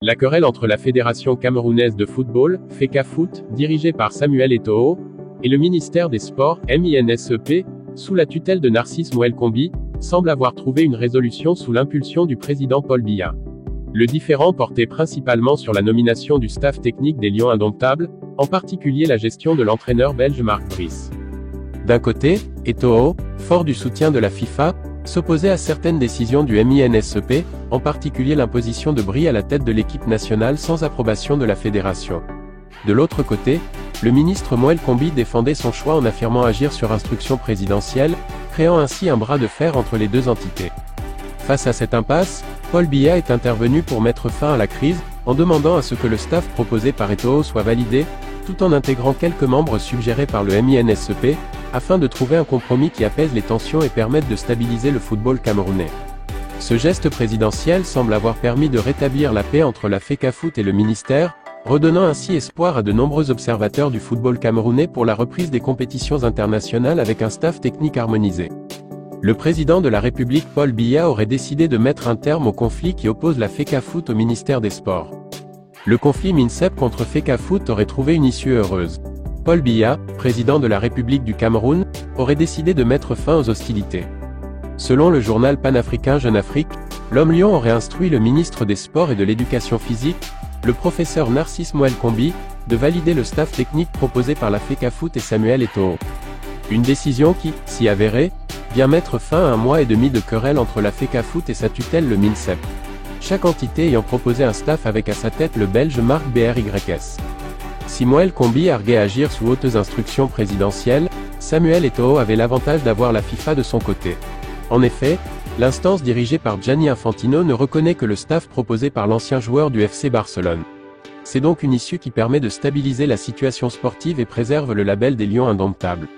La querelle entre la Fédération camerounaise de football, FECAFOOT, dirigée par Samuel Eto'o, et le ministère des Sports, MINSEP, sous la tutelle de Narcisse Mouel-Kombi, semble avoir trouvé une résolution sous l'impulsion du président Paul Biya. Le différend portait principalement sur la nomination du staff technique des Lions indomptables, en particulier la gestion de l'entraîneur belge Marc Brice. D'un côté, Eto'o, fort du soutien de la FIFA, s'opposait à certaines décisions du MINSEP, en particulier l'imposition de Bry à la tête de l'équipe nationale sans approbation de la fédération. De l'autre côté, le ministre Mouel-Kombi défendait son choix en affirmant agir sur instruction présidentielle, créant ainsi un bras de fer entre les deux entités. Face à cette impasse, Paul Biya est intervenu pour mettre fin à la crise, en demandant à ce que le staff proposé par Eto'o soit validé, tout en intégrant quelques membres suggérés par le MINSEP, afin de trouver un compromis qui apaise les tensions et permette de stabiliser le football camerounais. Ce geste présidentiel semble avoir permis de rétablir la paix entre la FECAFOOT et le ministère, redonnant ainsi espoir à de nombreux observateurs du football camerounais pour la reprise des compétitions internationales avec un staff technique harmonisé. Le président de la République Paul Biya aurait décidé de mettre un terme au conflit qui oppose la FECAFOOT au ministère des Sports. Le conflit MINSEP contre FECAFOOT aurait trouvé une issue heureuse. Paul Biya, président de la République du Cameroun, aurait décidé de mettre fin aux hostilités. Selon le journal panafricain Jeune Afrique, l'homme lion aurait instruit le ministre des Sports et de l'Éducation physique, le professeur Narcisse Mouel-Kombi, de valider le staff technique proposé par la FECAFOOT et Samuel Eto'o. Une décision qui, si avérée, vient mettre fin à 1 mois et demi de querelle entre la FECAFOOT et sa tutelle le MINSEP. Chaque entité ayant proposé un staff avec à sa tête le belge Marc Brys. Si Mouel-Kombi arguait agir sous hautes instructions présidentielles, Samuel Eto'o avait l'avantage d'avoir la FIFA de son côté. En effet, l'instance dirigée par Gianni Infantino ne reconnaît que le staff proposé par l'ancien joueur du FC Barcelone. C'est donc une issue qui permet de stabiliser la situation sportive et préserve le label des Lions indomptables.